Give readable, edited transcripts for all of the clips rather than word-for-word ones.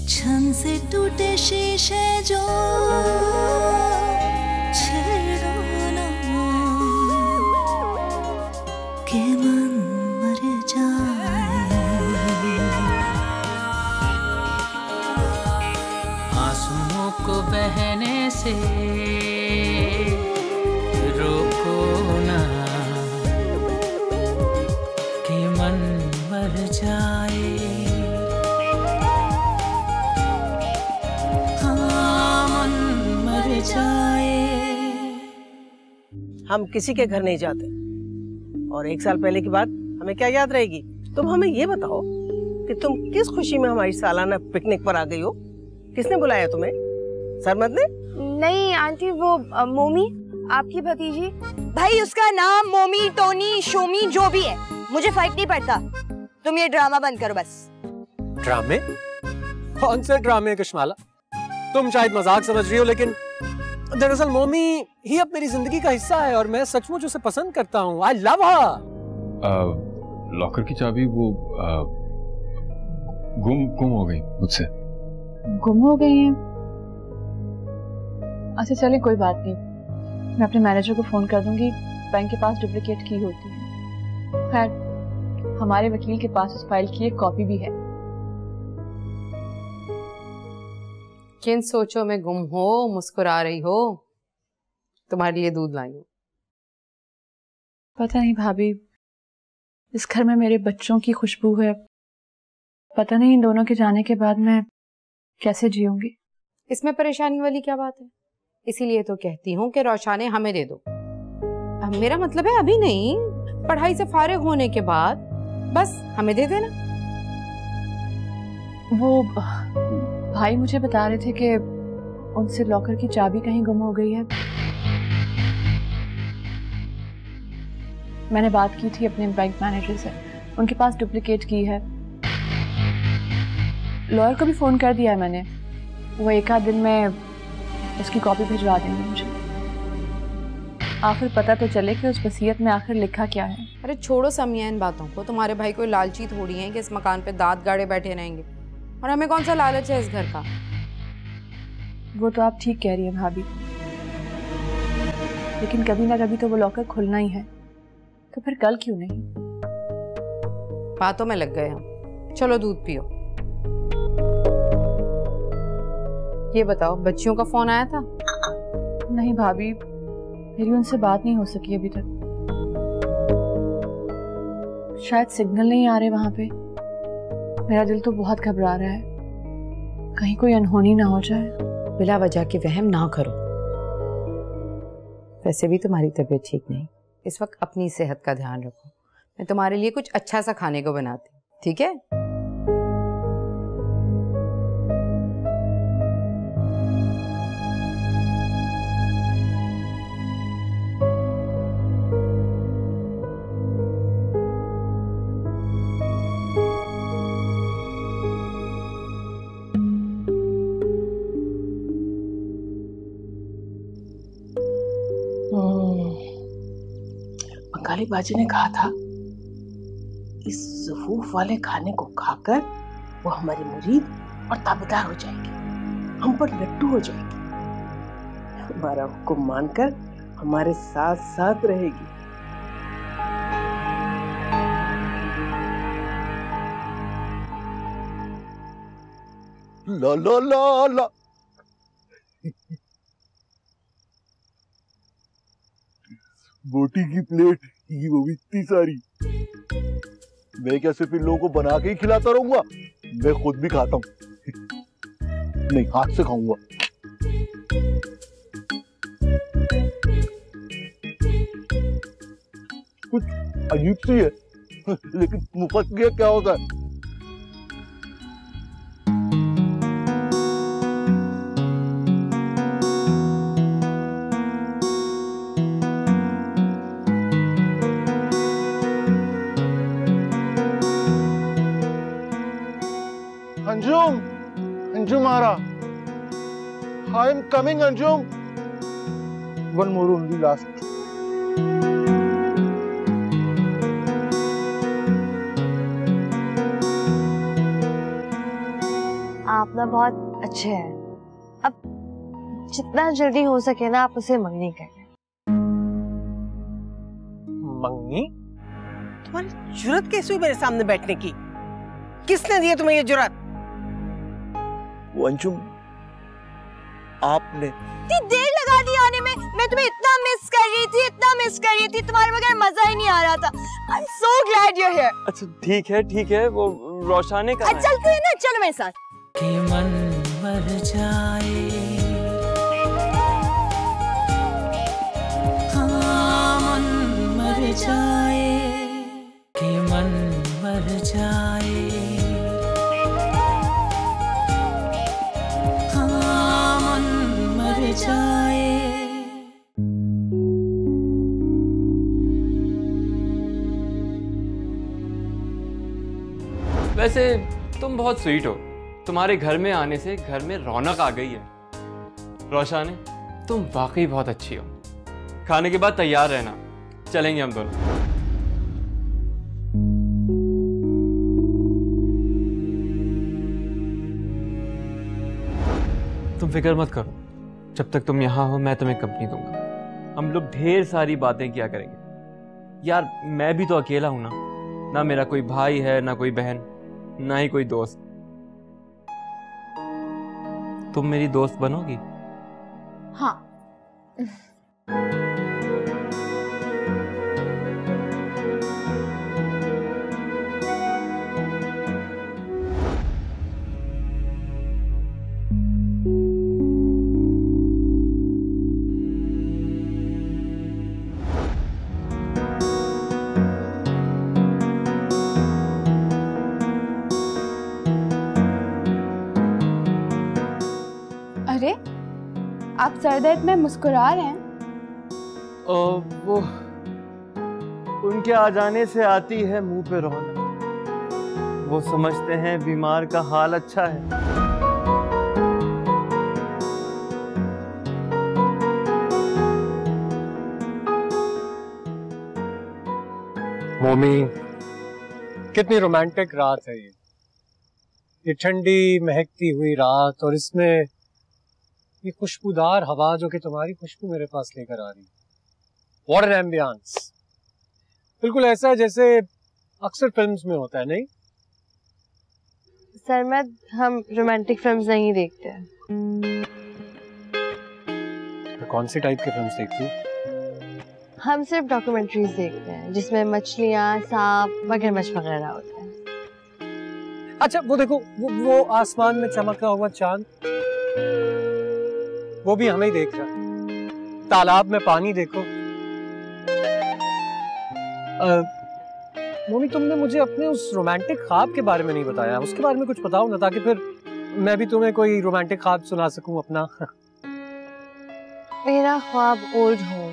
छन से टूटे शीशे जो छेड़ो ना के मन मर जाए। आंसुओं को बहने से रोको ना कि मन मर जाए। हम किसी के घर नहीं जाते और 1 साल पहले की बात हमें क्या याद रहेगी। तुम हमें ये बताओ कि तुम किस खुशी में हमारी सालाना पिकनिक पर आ गई हो? किसने बुलाया तुम्हें? सरमद ने? नहीं आंटी, वो मोमी, आपकी भतीजी। भाई उसका नाम मोमी, टोनी, शोमी जो भी है मुझे फर्क नहीं पड़ता। तुम ये ड्रामा बंद करो बस। ड्रामे? कौन से ड्रामे कश्माला? तुम शायद मजाक समझ रही हो, लेकिन दरअसल मोमी ही अब मेरी जिंदगी का हिस्सा है और मैं सचमुच उसे पसंद करता हूँ। I love her. लॉकर की चाबी वो गुम हो गई मुझसे। गुम हो गई है? अच्छा चलिए कोई बात नहीं, मैं अपने मैनेजर को फोन कर दूंगी। बैंक के पास डुप्लीकेट की होती है। खैर हमारे वकील के पास उस फाइल की एक कॉपी भी है। किन सोचों में गुम हो, मुस्कुरा रही हो? तुम्हारे लिए दूध लाई हूं। पता नहीं भाभी, इस घर में मेरे बच्चों की खुशबू है। पता नहीं इन दोनों के जाने के बाद मैं कैसे जीऊंगी। इसमें परेशानी वाली क्या बात है? इसीलिए तो कहती हूँ कि रौशाने हमें दे दो। मेरा मतलब है अभी नहीं, पढ़ाई से फारिग होने के बाद बस हमें दे देना। वो भाई मुझे बता रहे थे कि उनसे लॉकर की चाबी कहीं गुम हो गई है। मैंने बात की थी अपने बैंक मैनेजर से, उनके पास डुप्लीकेट की है। लॉयर को भी फोन कर दिया है मैंने, वो 1 आध दिन में उसकी कॉपी भिजवा देंगे मुझे। आखिर पता तो चले कि उस वसीयत में आखिर लिखा क्या है। अरे छोड़ो समिया इन बातों को। तुम्हारे भाई कोई लालची थोड़ी है कि इस मकान पे दांत गाड़े बैठे रहेंगे, और हमें कौन सा लालच है इस घर का। वो तो आप ठीक कह रही है भाभी, लेकिन कभी ना कभी तो वो लॉकर खुलना ही है, तो फिर कल क्यों नहीं? बातों में लग गए हम। चलो दूध पियो। ये बताओ, बच्चियों का फोन आया था? नहीं भाभी, मेरी उनसे बात नहीं हो सकी अभी तक। शायद सिग्नल नहीं आ रहे वहां पे। मेरा दिल तो बहुत घबरा रहा है, कहीं कोई अनहोनी ना हो जाए। बिला वजह के वहम ना करो। वैसे भी तुम्हारी तबीयत ठीक नहीं, इस वक्त अपनी सेहत का ध्यान रखो। मैं तुम्हारे लिए कुछ अच्छा सा खाने को बनाती हूँ, ठीक है? बंगाली बाजी ने कहा था, इस ज़फूफ वाले खाने को खाकर वो हमारी मुरीद और ताबेदार हो जाएगी, हम पर लट्टू हो जाएगी, हमारा हुक्म मानकर हमारे साथ साथ रहेगी। ला ला ला ला। बोटी की प्लेट, ये वो भी इतनी सारी। मैं क्या सिर्फ इन लोगों को बना के ही खिलाता रहूंगा? मैं खुद भी खाता हूँ। नहीं, हाथ से खाऊंगा। कुछ अजीब सी है, लेकिन मुफ्त गया क्या होता है? Anjum! Anjum Ara! I am coming, Anjum! One more only, last. आप ना बहुत अच्छे हैं। अब जितना जल्दी हो सके ना आप उसे मंगनी कर लें। मंगनी? तुम्हारी जुर्रत कैसे हुई मेरे सामने बैठने की? किसने दी तुम्हें ये जुर्रत? वो अंशुम, आपने इतनी देर लगा दी आने में। मैं तुम्हें इतना मिस कर रही थी, तुम्हारे बगैर मजा ही नहीं आ रहा था। I am so glad you are here. अच्छा ठीक है, वो रोशाने का चलते हैं ना, चलो मेरे साथ। कि मन मर जाए, हाँ मन मर जाए, कि मन मर जाए, हाँ मन मर जाए। वैसे तुम बहुत स्वीट हो, तुम्हारे घर में आने से घर में रौनक आ गई है। रोशाने, तुम वाकई बहुत अच्छी हो। खाने के बाद तैयार रहना, चलेंगे हम दोनों। तुम फिक्र मत करो, जब तक तुम यहाँ हो मैं तुम्हें कंपनी दूंगा। हम लोग ढेर सारी बातें किया करेंगे। यार मैं भी तो अकेला हूं ना मेरा कोई भाई है, ना कोई बहन, ना ही कोई दोस्त। तुम मेरी दोस्त बनोगी? हाँ। अरे आप सर दर्द में मुस्कुरा रहे हैं? वो उनके आ जाने से आती है मुंह पे रौनक। वो समझते हैं बीमार का हाल अच्छा है। मोमी, कितनी रोमांटिक रात है ये ठंडी महकती हुई रात, और इसमें ये खुशबूदार हवा जो कि तुम्हारी खुशबू मेरे पास लेकर आ रही है। What an ambience! बिल्कुल ऐसा है जैसे अक्सर फिल्म्स में होता है, नहीं? सरमद, हम रोमांटिक फिल्म्स नहीं देखते हैं। तो कौन सी टाइप की फिल्म्स देखती हो? हम सिर्फ डॉक्यूमेंट्रीज देखते हैं जिसमें मछलियाँ, सांप, मगरमच्छ वगैरह होते हैं। अच्छा वो देखो, वो आसमान में चमकता हुआ चांद, वो भी हमें ही देख रहा है। तालाब में पानी देखो। मोमी, तुमने मुझे अपने उस रोमांटिक ख्वाब के बारे में नहीं बताया, उसके बारे में कुछ बताओ ना, ताकि फिर मैं भी तुम्हें कोई रोमांटिक ख्वाब सुना सकूं अपना। मेरा ख्वाब ओल्ड होम।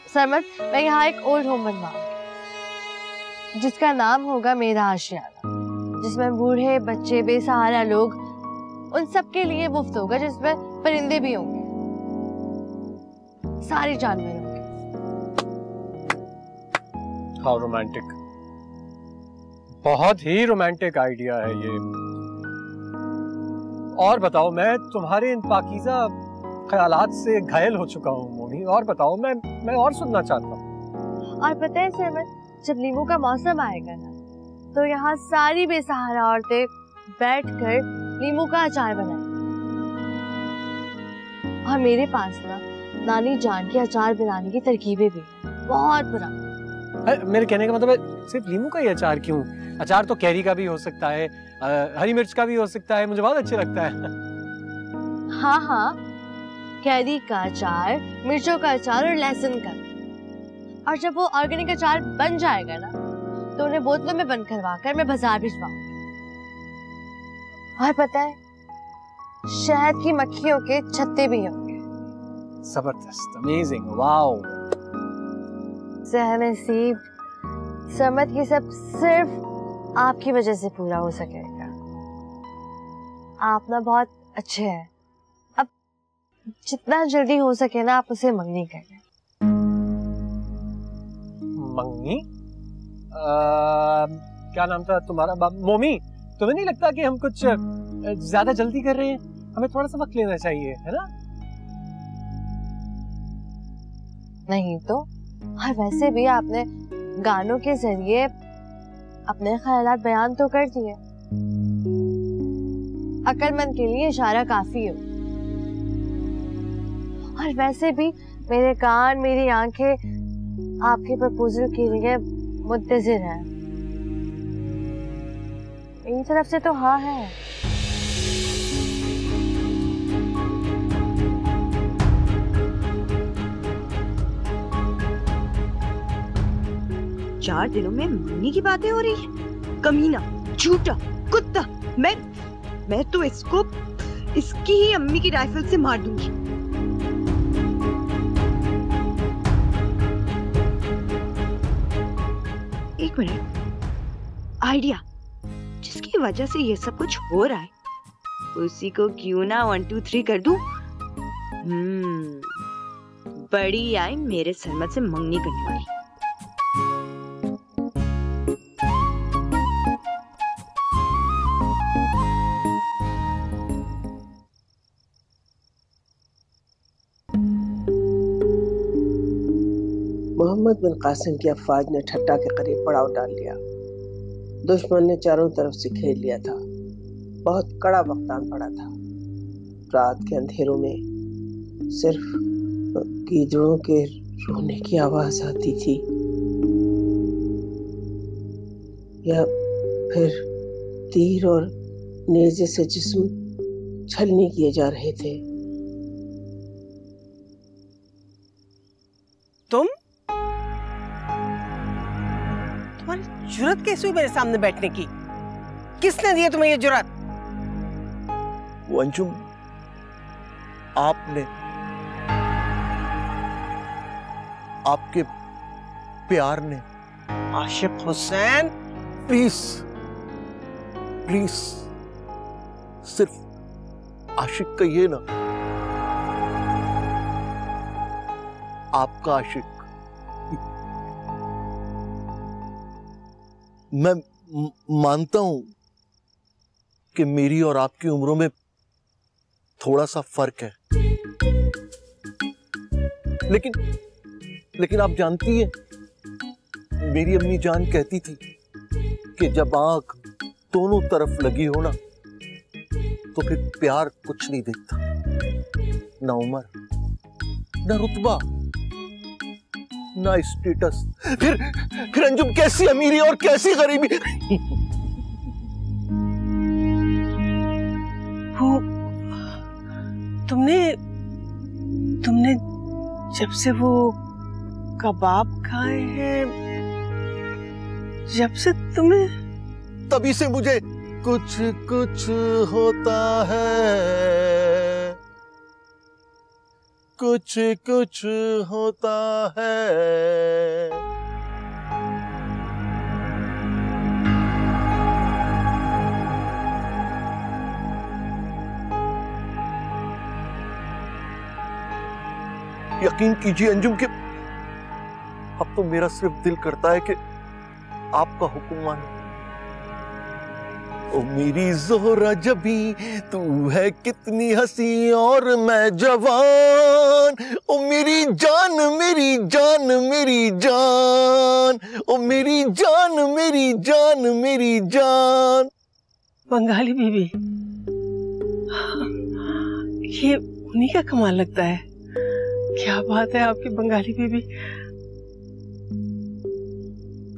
सरमद, मैं यहाँ एक ओल्ड होम बनवाऊंगी जिसका नाम होगा मेरा आशियाना, जिसमें बूढ़े, बच्चे, बेसहारा लोग, उन सबके लिए मुफ्त होगा, जिसमें परिंदे भी होंगे, सारे जानवर होंगे। हाउ रोमांटिक, बहुत ही रोमांटिक आइडिया है ये। और बताओ, मैं तुम्हारे इन पाकीज़ा ख्यालात से घायल हो चुका हूँ मोनी, और बताओ, मैं और सुनना चाहता हूँ। और पता है सरमद, जब नींबू का मौसम आएगा ना, तो यहाँ सारी बेसहारा औरतें बैठकर नींबू का अचार बनाएंगी। और मेरे पास ना नानी जान के अचार बनाने की तरकीबें भी हैं, बहुत पुरानी। मेरे कहने का मतलब है सिर्फ नींबू का ही अचार क्यों? अचार तो कैरी का भी हो सकता है, हरी मिर्च का भी हो सकता है, मुझे बहुत अच्छा लगता है। हाँ हाँ, कैरी का अचार, मिर्चों का अचार और लहसुन का। और जब वो ऑर्गेनिक अचार बन जाएगा ना, तो उन्हें बोतलों में बंद करवाकर मैं बाजार भिजवाऊंगी। और पता है, शहद की मक्खियों के छत्ते भी होंगे। जबरदस्त, अमेजिंग, वाओ। सहनसीब, समत ये सब सिर्फ आपकी वजह से पूरा हो सकेगा। आप ना बहुत अच्छे हैं। अब जितना जल्दी हो सके ना आप उसे मंगनी कर लें। मंगनी? क्या नाम था तुम्हारा? मोमी, तुम्हें नहीं लगता कि हम कुछ ज्यादा जल्दी कर रहे हैं, हमें थोड़ा सा वक्त लेना चाहिए, है ना? नहीं तो, और वैसे भी आपने गानों के जरिए अपने ख्यालात बयान तो कर दिए। अक्लमंद के लिए इशारा काफी है। और वैसे भी मेरे कान, मेरी आंखें आपके प्रपोजल के लिए मुंतजिर हैं। मेरी तरफ से तो हाँ है। चार दिनों में मंगनी की बातें हो रही है। कमीना, झूठा, कुत्ता। मैं तो इसको इसकी ही अम्मी की राइफल से मार दूंगी। एक मिनट, आइडिया। जिसकी वजह से ये सब कुछ हो रहा है उसी को क्यों ना 1 2 3 कर दूं। बड़ी आई मेरे सरमत से मंगनी करने वाली। मोहम्मद बिन कासिम की अफवाज ने ठट्टा के करीब पड़ाव डाल लिया। दुश्मन ने चारों तरफ से घेर लिया था। बहुत कड़ा वक्तान पड़ा था। रात के अंधेरों में सिर्फ गीदड़ों के रोने की आवाज आती थी या फिर तीर और नेज़े से जिस्म छलनी किए जा रहे थे। तुम्हारी जुर्रत कैसे हुई मेरे सामने बैठने की? किसने दिया तुम्हें ये जुर्रत? वो अंजुम, आपने, आपके प्यार ने। आशिक हुसैन, प्लीज प्लीज सिर्फ आशिक कहिए ना। आपका आशिक। मैं मानता हूं कि मेरी और आपकी उम्रों में थोड़ा सा फर्क है, लेकिन आप जानती हैं, मेरी अम्मी जान कहती थी कि जब आंख दोनों तरफ लगी हो ना तो फिर प्यार कुछ नहीं देखता, ना उम्र, ना रुतबा, ना स्टेटस। फिर अंजुम कैसी अमीरी और कैसी गरीबी। वो तुमने जब से वो कबाब खाए हैं, जब से तुम्हें, तभी से मुझे कुछ कुछ होता है, कुछ कुछ होता है। यकीन कीजिए अंजुम कि अब तो मेरा सिर्फ दिल करता है कि आपका हुक्म मानो। ओ मेरी ज़ोहरा जबी, तू है कितनी हंसी और मैं जवान। ओ मेरी जान मेरी जान मेरी जान, ओ मेरी जान मेरी जान मेरी जान। बंगाली बीबी, ये उन्हीं का कमाल लगता है। क्या बात है आपकी बंगाली बीबी।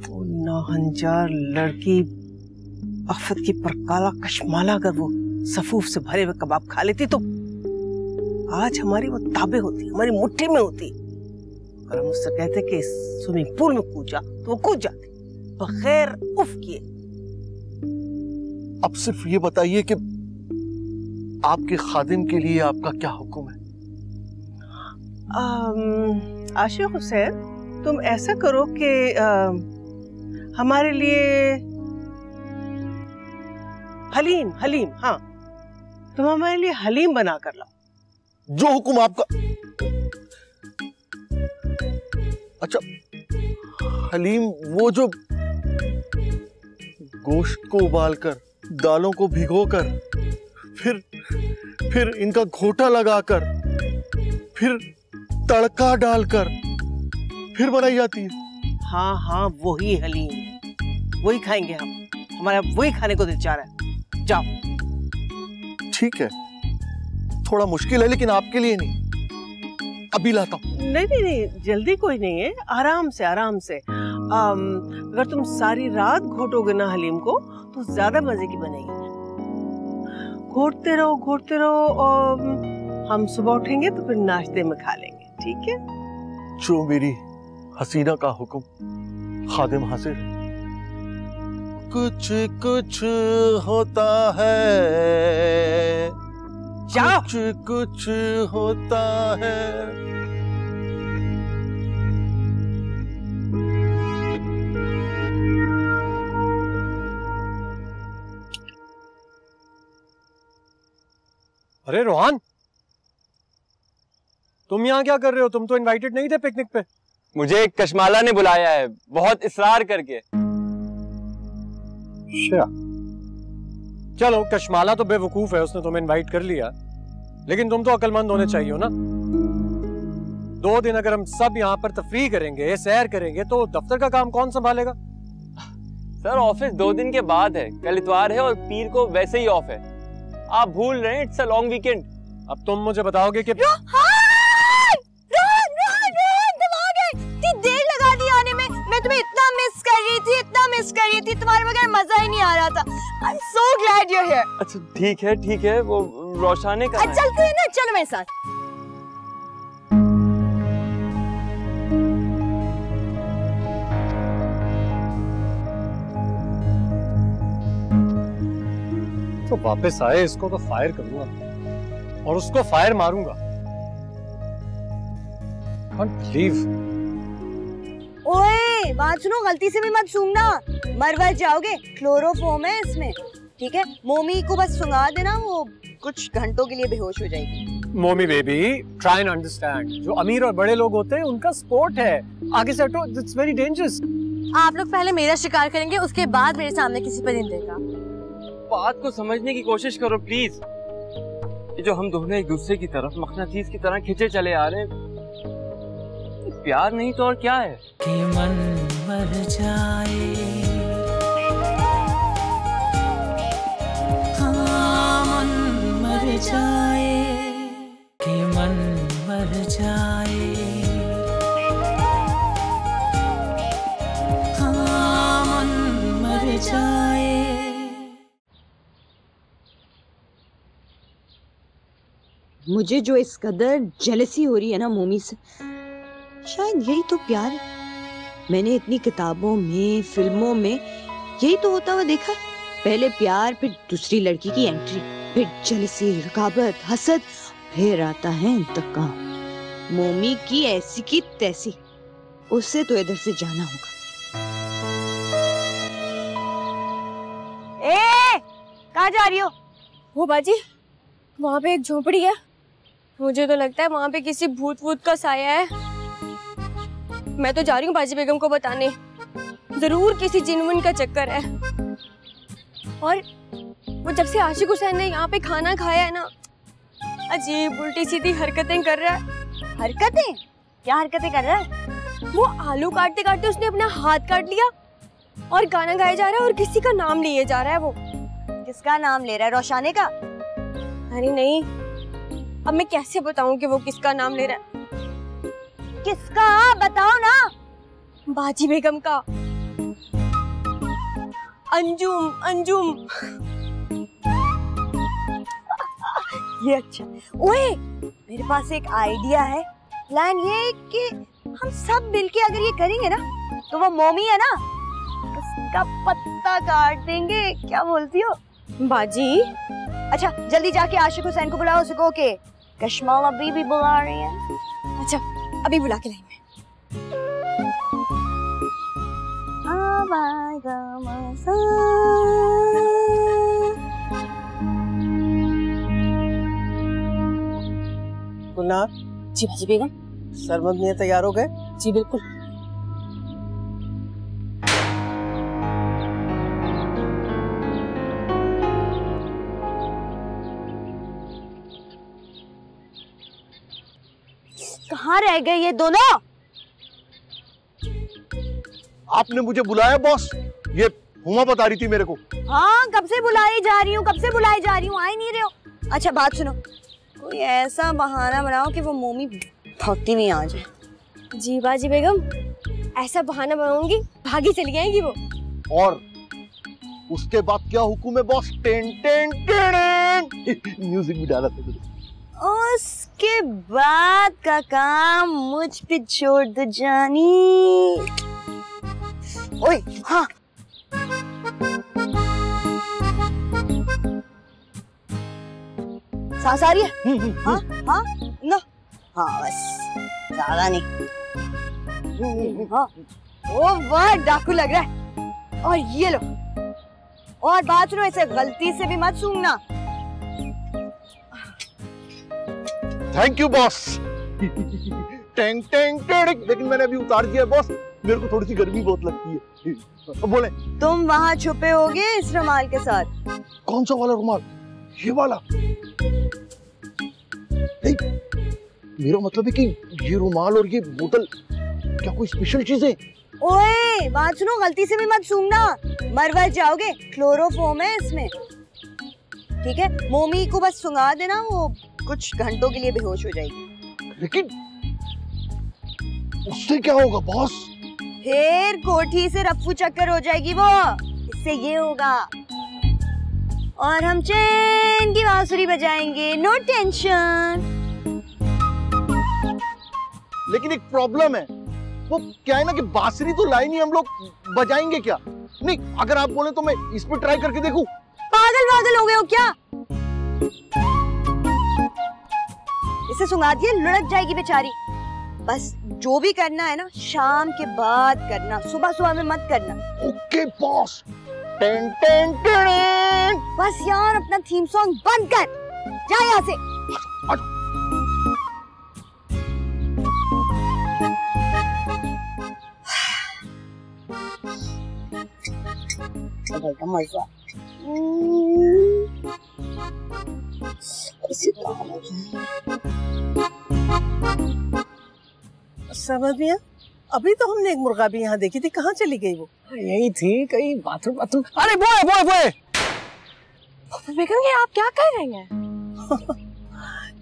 वो नौहंजार लड़की आफत की परकाला कशमाला अगर वो सफूफ से भरे हुए कबाब खा लेती तो आज हमारी वो ताबे होती, हमारी मुट्ठी में होती। और हम उससे कहते कि स्विमिंग पूल में कूद जा तो वो कूद जाती बगैर उफ किए। अब सिर्फ ये बताइए कि आपके खादिम के लिए आपका क्या हुक्म है? आशिक हुसैन, तुम ऐसा करो कि हमारे लिए हलीम, हाँ, तुम हमारे लिए हलीम बना कर लाओ। जो हुक्म आपका। अच्छा, हलीम वो जो गोश्त को उबालकर, दालों को भिगोकर, फिर इनका घोटा लगाकर, फिर तड़का डालकर फिर बनाई जाती है। हाँ हाँ वही हलीम, वही खाएंगे हम, हमारा वही खाने को दिल चाह रहा है। जाओ। ठीक है, थोड़ा मुश्किल है लेकिन आपके लिए नहीं, अभी लाता हूँ। नहीं नहीं नहीं, जल्दी कोई नहीं है, आराम से आराम से। अगर तुम सारी रात घोटोगे ना हलीम को तो ज्यादा मजे की बनेगी। घोटते रहो और हम सुबह उठेंगे तो फिर नाश्ते में खा लेंगे, ठीक है? जो मेरी हसीना का हुक्म, खादिम हाजिर। कुछ कुछ होता है, कुछ कुछ होता है। अरे रोहन, तुम यहाँ क्या कर रहे हो? तुम तो इनवाइटेड नहीं थे पिकनिक पे। मुझे कशमाला ने बुलाया है, बहुत इसरार करके। चलो, कशमाला तो बेवकूफ है, उसने तुम्हें इनवाइट कर लिया, लेकिन तुम तो अक्लमंद होने चाहिए हो ना। 2 दिन अगर हम सब यहाँ पर तफरीह करेंगे, सैर करेंगे, तो दफ्तर का काम कौन संभालेगा? सर ऑफिस 2 दिन के बाद है, कल इतवार है और पीर को वैसे ही ऑफ है। आप भूल रहे हैं, इट्स अ लॉन्ग वीकेंड। अब तुम मुझे बताओगे कि देर लगा दी आने में। मैं तुम्हें इतना मिस कर रही थी, तुम्हारे बगैर मजा ही नहीं आ रहा था। I am so glad you are here. अच्छा ठीक है, वो रोशाने का चलते हैं ना, चलो मेरे साथ। तो वापस आए, इसको तो फायर करूंगा और उसको फायर मारूंगा। Can't believe। ओए बात सुनो, गलती से भी मत सूंघना, मर जाओगे। क्लोरोफॉर्म है इसमें, ठीक है? मोमी को बस सुंघा देना, वो कुछ घंटों के लिए बेहोश हो जाएगी। मोमी बेबी, ट्राई एंड अंडरस्टैंड। जो अमीर और बड़े लोग होते हैं उनका स्पोर्ट है, आगे से हटो, इट्स वेरी डेंजरस। आप लोग पहले मेरा शिकार करेंगे, उसके बाद मेरे सामने किसी परिंदे का। बात को समझने की कोशिश करो प्लीज। ये जो हम दोनों एक दूसरे की तरफ मखनातीस की तरह खिंचे चले आ रहे हैं, प्यार नहीं तो और क्या है? कि मन मर जाए, हाँ मन मर जाए, कि मन मर जाए, हाँ मन मर जाए। मुझे जो इस कदर जेलसी हो रही है ना मोमी से, शायद यही तो प्यार है। मैंने इतनी किताबों में, फिल्मों में यही तो होता हुआ देखा। पहले प्यार, फिर दूसरी लड़की की एंट्री, फिर जेलसी, रकाबत, हसद, फिर आता है इंतकाम। मोमी की ऐसी की तैसी, उससे तो इधर से जाना होगा। ए, कहाँ जा रही हो? वो बाजी, वहाँ पे एक झोपड़ी है, मुझे तो लगता है वहाँ पे किसी भूत वूत का साया है। मैं तो जा रही हूँ बाजी बेगम को बताने, जरूर किसी जिनमुन का चक्कर है। और वो जब से आशिक हुसैन ने यहाँ पे खाना खाया है ना, अजीब उल्टी सीधी हरकतें कर रहा है। हरकतें? क्या हरकतें कर रहा है? वो आलू काटते काटते उसने अपना हाथ काट लिया और गाना गाया जा रहा है और किसी का नाम लिए जा रहा है। वो किसका नाम ले रहा है? रोशाने का? अरे नहीं, अब मैं कैसे बताऊं कि वो किसका नाम ले रहा है? किसका? बताओ ना। बाजी बेगम का। अंजुम अंजुम। ये अच्छा। ओए, मेरे पास एक आइडिया है। प्लान ये है कि हम सब मिलके अगर ये करेंगे ना, तो वो मोमी है ना, उसका पत्ता काट देंगे। क्या बोलती हो बाजी? अच्छा, जल्दी जाके आशिक हुसैन को बुलाओ, उसको के कशमाला बीबी बुला रही है। अच्छा, अभी बुला के लाई मैं। गुलनार। जी बाजी बेगम। सरमद मियां तैयार हो गए? जी बिल्कुल। कहाँ रह गए ये दोनों? आपने मुझे बुलाया बॉस? ये हुमा बता रही थी मेरे को। हाँ, कब से बुलाई जा रही हूँ, कब से बुलाई जा रही हूँ, आ ही नहीं रहे हो। अच्छा बात सुनो, कोई ऐसा बहाना बनाओ कि वो मोमी भागती हुई आ जाए। जी बाजी बेगम, ऐसा बहाना बनाऊंगी भागी चली आएगी वो। और उसके बाद क्या हुक्म है boss? Ten ten ten music भी डाला था। उसके बाद का काम मुझ पे छोड़ दो जानी। ओए हाँ, सांस आ रही है? हाँ हाँ ना, हाँ बस ज्यादा नहीं। हाँ, ओ वाह डाकू लग रहा है। और ये लो, और बात सुनो, ऐसे गलती से भी मत सूंघना। Thank you boss. टेंग टेंग टेंग। लेकिन मैंने अभी उतार दिया बॉस, मेरे को थोड़ी सी गर्मी बहुत लगती है। बोले तुम वहाँ छुपे होगे इस रुमाल के साथ। कौन सा वाला रुमाल? ये वाला? नहीं, मेरा मतलब है कि ये रुमाल और ये बोतल क्या कोई स्पेशल चीज है? ओए बात सुनो, गलती से भी मत सूंघना, मर जाओगे। क्लोरोफॉर्म है इसमें, ठीक है? मोमी को बस सुंघा देना, वो कुछ घंटों के लिए बेहोश हो जाएगी। लेकिन उससे क्या होगा बॉस? फिर कोठी से रफ्फू चक्कर हो जाएगी वो, इससे ये होगा। और हम चैन की बांसुरी बजाएंगे, नो टेंशन। लेकिन एक प्रॉब्लम है, वो क्या है ना कि बांसुरी तो लाई नहीं, हम लोग बजाएंगे क्या? नहीं, अगर आप बोले तो मैं इस पे ट्राई करके देखूं। पागल हो गए हो क्या? इसे सुंघा दिए, लुढ़क जाएगी बेचारी। बस जो भी करना है ना, शाम के बाद करना, सुबह सुबह में मत करना। Okay boss. Ten ten ten. बस यार अपना थीम सॉन्ग बंद कर, जा यहाँ से। मजा समझ मिया, अभी तो हमने एक मुर्गा भी यहाँ देखी थी, कहाँ चली गई वो? यही थी, कहीं बाथरूम बाथरूम। अरे बोए बोए बोए। बेगम ये आप क्या कर रही हैं?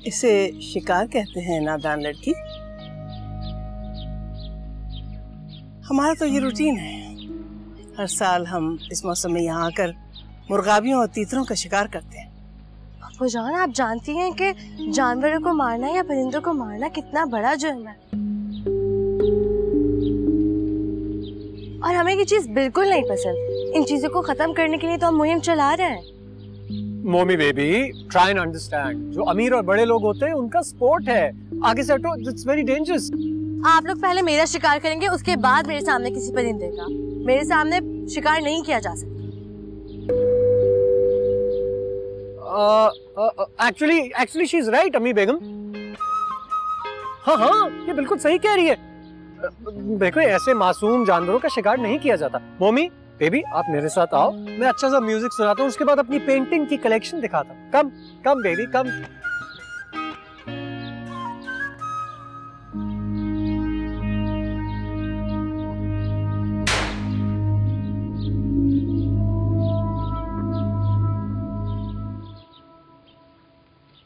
इसे शिकार कहते हैं नादान लड़की। हमारा तो ये रूटीन है, हर साल हम इस मौसम में यहाँ आकर मुर्गाबियों और तीतरों का शिकार करते हैं। फौजान, आप जानती हैं कि जानवरों को मारना या परिंदों को मारना कितना बड़ा जुर्म है, और हमें ये चीज बिल्कुल नहीं पसंद। इन चीजों को खत्म करने के लिए तो हम मुहिम चला रहे हैं। मोमी बेबी, ट्राई एंड अंडरस्टैंड, जो अमीर और बड़े लोग होते हैं उनका स्पोर्ट है, आगे से हटो, इट्स वेरी डेंजरस। आप लोग पहले मेरा शिकार करेंगे, उसके बाद मेरे सामने किसी परिंदे का। मेरे सामने शिकार नहीं किया जा सकता। एक्चुअली शी इज राइट अम्मी बेगम। हाँ, ये बिल्कुल सही कह रही है। देखो, ऐसे मासूम जानवरों का शिकार नहीं किया जाता। मोमी बेबी, आप मेरे साथ आओ, मैं अच्छा सा म्यूजिक सुनाता हूँ, उसके बाद अपनी पेंटिंग की कलेक्शन दिखाता हूँ। कम कम बेबी कम।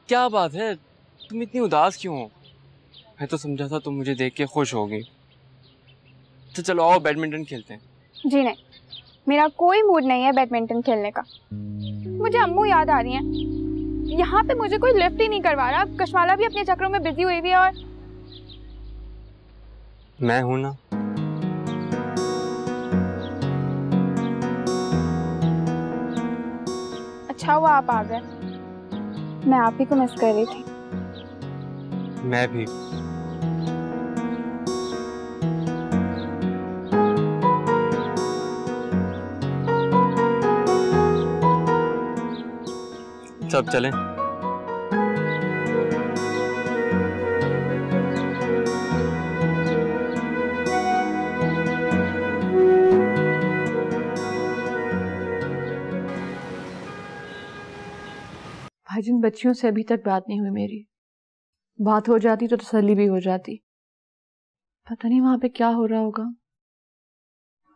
क्या बात है, तुम इतनी उदास क्यों हो? मैं तो समझा था तुम मुझे देख के खुश होगी। तो चलो आओ बैडमिंटन खेलते हैं। जी नहीं, मेरा कोई मूड नहीं है बैडमिंटन खेलने का। मुझे अम्मू याद आ रही हैं। यहाँ पे मुझे कोई लिफ्ट ही नहीं करवा रहा। कशमाला भी अपने चक्रों में बिजी हुई हुई है, और मैं हूं ना। अच्छा हुआ आप आ गए, मैं आप ही को मिस कर रही थी। मैं भी। सब चलें। भाई, जिन बच्चियों से अभी तक बात नहीं हुई मेरी, बात हो जाती तो तसल्ली भी हो जाती। पता नहीं वहां पे क्या हो रहा होगा।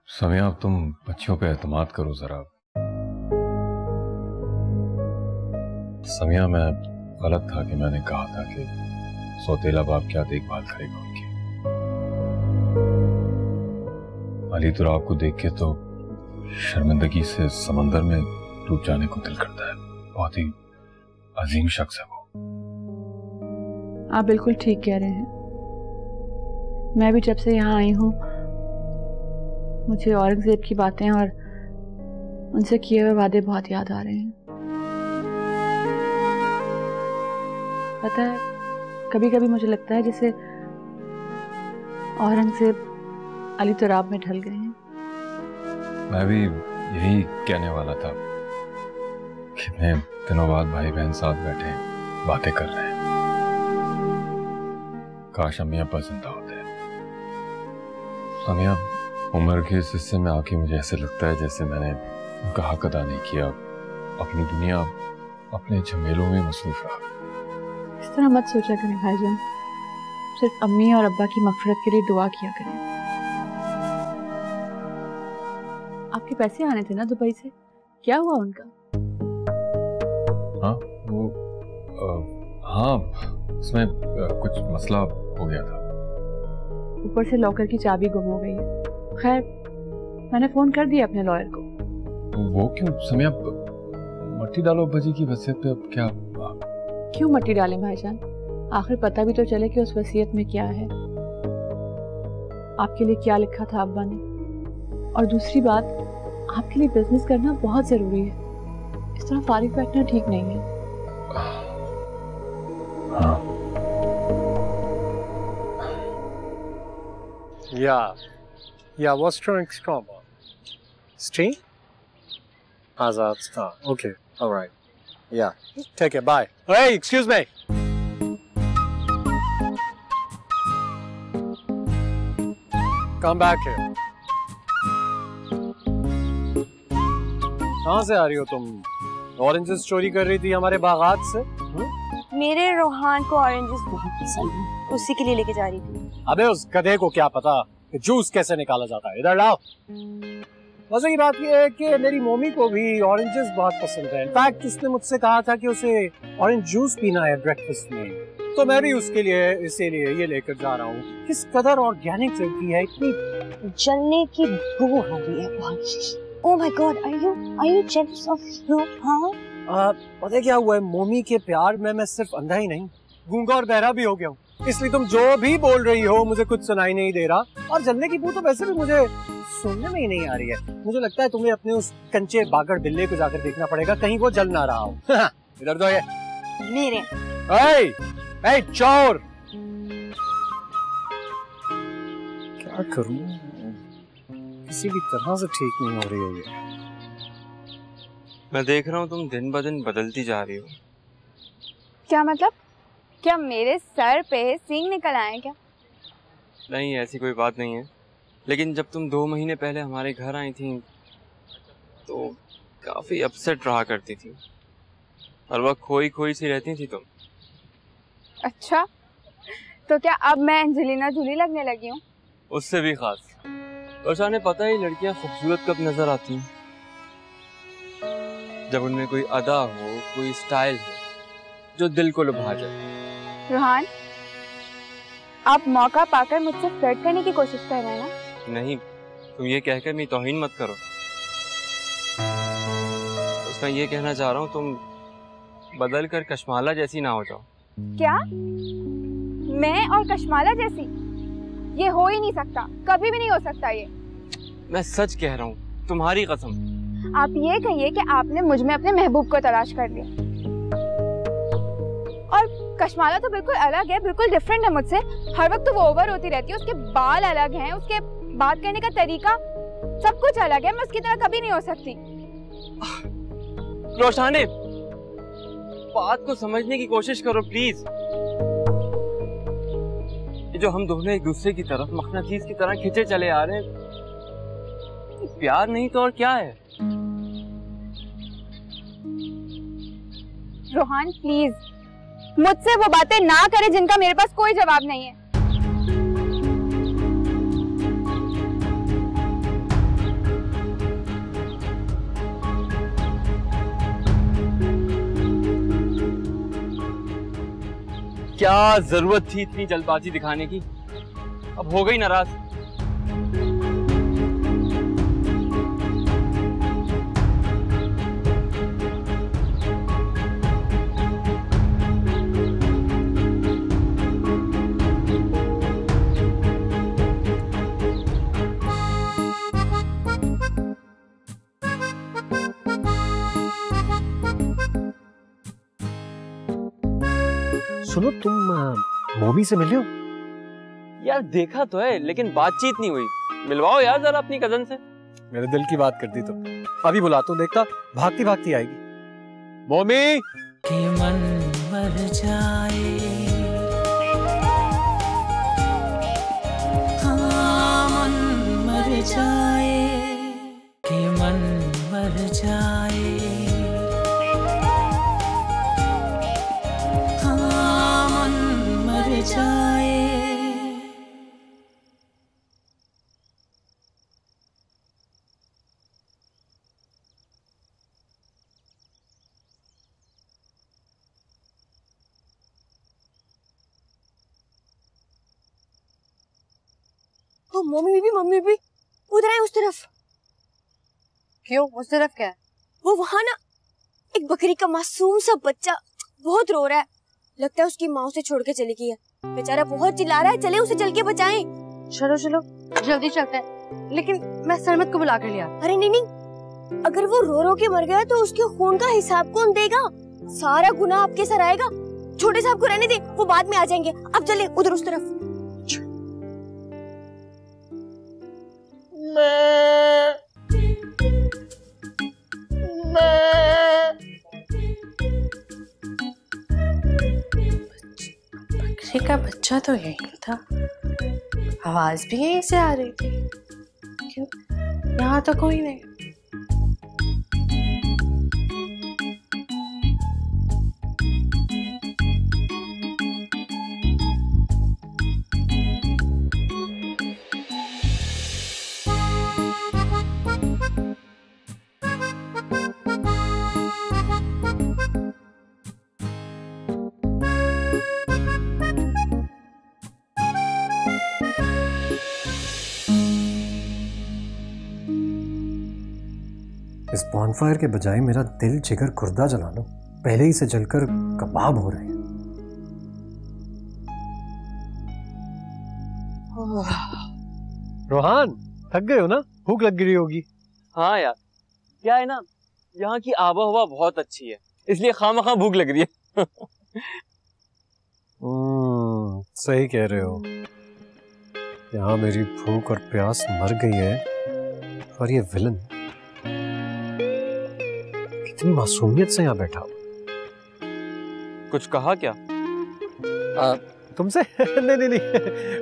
समिया, अब तुम बच्चियों पे एतमाद करो जरा। समिया, मैं गलत था कि मैंने कहा था कि सौतेला बाप क्या देखभाल करेगा उनकी। अली तुराब को देख के तो शर्मिंदगी से समंदर में डूब जाने को दिल करता है। बहुत ही अजीम शख्स है वो। आप बिल्कुल ठीक कह रहे हैं। मैं भी जब से यहाँ आई हूँ मुझे औरंगजेब की बातें और उनसे किए हुए वादे बहुत याद आ रहे हैं। पता है, कभी कभी मुझे लगता है जैसे औरंगजेब अली तुराब में ढल गए हैं। मैं भी यही कहने वाला था। कितने दिनों बाद भाई बहन साथ बैठे हैं, बातें कर रहे हैं। काश अम्मी अब्बा जिंदा होते। समिया, उम्र के इस हिस्से में आके मुझे ऐसे लगता है जैसे मैंने उनका हक अदा नहीं किया। अपनी दुनिया, अपने झमेलों में मसरूफ रहा। इस तरह मत सोचा करें भाईजान। सिर्फ अम्मी और अब्बा की मगफिरत के लिए दुआ किया करें। आपके पैसे आने थे ना दुबई से, क्या हुआ उनका? हाँ, वो हाँ, उसमें कुछ मसला हो गया था। ऊपर से लॉकर की चाबी गुम हो गई है। खैर, मैंने फोन कर दिया अपने लॉयर को। वो क्यों समिया, मट्टी डालो अब्बा जी की वसीयत पे। अब क्या? क्यों मट्टी डालें भाईजान? आखिर पता भी तो चले कि उस वसीयत में क्या है, आपके लिए क्या लिखा था अब्बा ने। और दूसरी बात, आपके लिए बिजनेस करना बहुत जरूरी है। इस तरह फारिग बैठना ठीक नहीं है। हाँ। Yeah, what's drinks combo? Steam? Azad Star. Okay, all right. Yeah, take it. Bye. Hey, excuse me. Come back here. कहाँ से आ रही हो तुम? ऑरेंजेस चोरी कर रही थी हमारे बागात से? मेरे रोहान को ऑरेंजेस बहुत पसंद है, उसी के लिए लेके जा रही थी। अबे उस गधे को क्या पता कि जूस कैसे निकाला जाता है। इधर लाओ। मजे की बात यह है कि मेरी मम्मी को भी ऑरेंजेस बहुत पसंद है। इनफैक्ट उसने मुझसे कहा था कि उसे ऑरेंज जूस पीना है ब्रेकफास्ट में, तो मैं भी उसके लिए इसीलिए ये लेकर जा रहा हूँ। किस कदर ऑर्गेनिक चलती है, इतनी जलने की बू आ रही है बहुत। Oh my God, are you jealous of Rohan? पता क्या हुआ है, मम्मी के प्यार में मैं सिर्फ अंधा ही नहीं, गूंगा और बहरा भी हो गया हूँ। इसलिए तुम जो भी बोल रही हो मुझे कुछ सुनाई नहीं दे रहा। और जलने की बू तो वैसे भी मुझे सुनने में ही नहीं आ रही है। मुझे लगता है तुम्हें अपने उस कंचे बागड़ बिल्ले को जाकर देखना पड़ेगा, कहीं वो जल ना रहा हो। इधर दो ये मेरे। ए चोर! क्या करूं, किसी भी तरह से ठीक नहीं हो रही है ये। मैं देख रहा हूँ तुम दिन ब दिन बदलती जा रही हो। क्या मतलब? क्या मेरे सर पे सींग निकल आए क्या? नहीं, ऐसी कोई बात नहीं है। लेकिन जब तुम 2 महीने पहले हमारे घर आई थी तो काफी अपसेट रहा करती थी। हर वक्त खोई खोई सी रहती थी तुम। अच्छा, तो क्या अब मैं एंजेलिना जूली लगने लगी हूँ? उससे भी खास। रोशाने, पता है लड़कियां खूबसूरत कब नजर आती हैं? जब उनमें कोई अदा हो, कोई स्टाइल हो जो दिल को लुभा जाए। रोहान, आप मौका पाकर मुझसे फ्लर्ट करने की कोशिश कर रहे हैं ना? नहीं, तुम ये कहकर मेरी तौहीन मत करो। मैं ये कहना चाह रहा हूँ तुम बदल कर कशमाला जैसी ना हो जाओ। क्या? मैं और कशमाला जैसी? ये हो ही नहीं सकता, कभी भी नहीं हो सकता ये। मैं सच कह रहा हूँ, तुम्हारी कसम। आप ये कहिए कि आपने मुझ में अपने महबूब को तलाश कर लिया। और कशमाला तो बिल्कुल अलग है, बिल्कुल डिफरेंट है मुझसे। हर वक्त तो वो ओवर होती रहती है, उसके बाल अलग हैं, उसके बात करने का तरीका सब कुछ अलग है। मैं उसकी तरह कभी नहीं हो सकती। रोशाने, बात को समझने की कोशिश करो प्लीज। ये जो हम दोनों एक दूसरे की तरफ मखनातीस की तरह खिंचे चले आ रहे हैं, प्यार नहीं तो और क्या है? रोहान प्लीज, मुझसे वो बातें ना करे जिनका मेरे पास कोई जवाब नहीं है। क्या जरूरत थी इतनी जल्दबाजी दिखाने की? अब हो गई नाराज। सुनो, तुम मॉमी से मिले हो? यार देखा तो है लेकिन बातचीत नहीं हुई। मिलवाओ यार जरा अपनी कजन से। मेरे दिल की बात करती तो अभी बुलाता हूँ, देखता भागती भागती आएगी। मॉमी कि मन मर जाए, हाँ मन मर जाए, कि मन मर जाए, हाँ मन मर जाए। ओ मम्मी भी उधर है, उस तरफ। क्यों? उस तरफ क्या है? वो वहाँ ना एक बकरी का मासूम सा बच्चा बहुत रो रहा है। लगता है उसकी माँ उसे छोड़ के चली गई है। बेचारा बहुत चिल्ला रहा है, चले उसे चल के बचाएं। चलो चलो जल्दी चलते हैं, लेकिन मैं सरमत को बुला कर लिया। अरे नहीं, अगर वो रो रो के मर गया तो उसके खून का हिसाब कौन देगा? सारा गुनाह आपके सर आएगा। छोटे साहब को रहने दे, वो बाद में आ जाएंगे। अब चले उधर उस तरफ। बकरी का बच्चा तो यही था, आवाज भी यहीं से आ रही थी। क्यों यहाँ तो कोई नहीं। इस बॉनफायर के बजाय मेरा दिल जिगर खुर्दा जला लो, पहले ही से जलकर कबाब हो रहे हैं। रोहान, थक गए हो ना? भूख लग रही होगी। हाँ यार, क्या है ना, यहाँ की आबो हवा बहुत अच्छी है, इसलिए खामखा भूख लग रही है। सही कह रहे हो। यहाँ मेरी भूख और प्यास मर गई है, और ये विलन कितनी मासूमियत से यहाँ बैठा हुआ। कुछ कहा क्या? तुमसे? नहीं,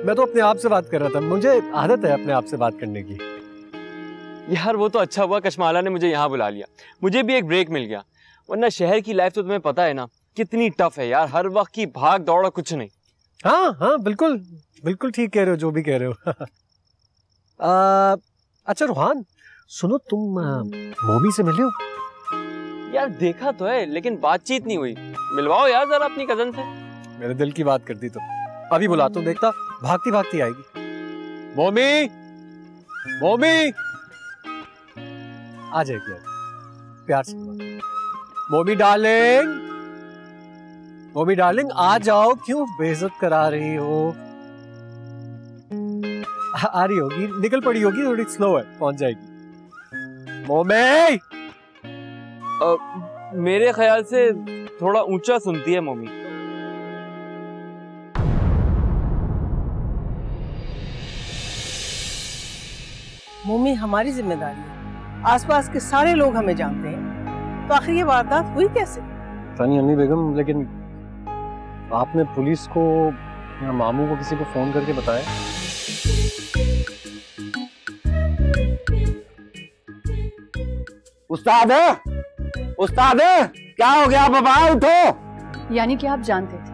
मैं तो अपने आप से बात कर रहा था। मुझे आदत है अपने आप से बात करने की। यार वो तो अच्छा हुआ कशमाला ने मुझे यहाँ बुला लिया, मुझे भी एक ब्रेक मिल गया। वरना शहर की लाइफ तो तुम्हें पता है ना कितनी टफ है यार, हर वक्त की भाग दौड़ कुछ नहीं। हाँ, बिल्कुल ठीक कह रहे हो, जो भी कह रहे हो। अच्छा रोहान, सुनो, तुम मॉमी से मिले हो? यार देखा तो है लेकिन बातचीत नहीं हुई। मिलवाओ यार जरा अपनी कजन से। मेरे दिल की बात करती तो अभी बुलाता हूँ, देखता भागती भागती आएगी। मॉमी आ जाएगी, प्यार से। मॉमी डार्लिंग आ जाओ, क्यों बेइज्जत करा रही हो? आ रही होगी, निकल पड़ी होगी, थोड़ी स्लो है, पहुंच जाएगी। मॉमी मेरे ख्याल से थोड़ा ऊंचा सुनती है मम्मी। मम्मी हमारी जिम्मेदारी है, आसपास के सारे लोग हमें जानते हैं, तो आखिर ये वारदात हुई कैसे? तानी अम्मी बेगम, लेकिन आपने पुलिस को या मामू को किसी को फोन करके बताया? उस्ताद क्या हो गया बाबा? उठो, यानी कि आप जानते थे,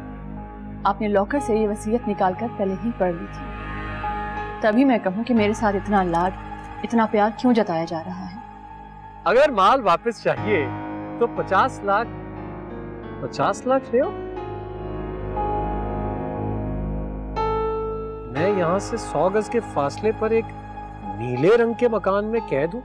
आपने लॉकर से ये वसीयत निकालकर पहले ही पढ़ ली थी। तभी मैं कहूँ कि मेरे साथ इतना लाड, इतना प्यार क्यों जताया जा रहा है। अगर माल वापस चाहिए तो 50 लाख ले आओ। मैं यहाँ से 100 गज के फासले पर एक नीले रंग के मकान में कैद हूँ।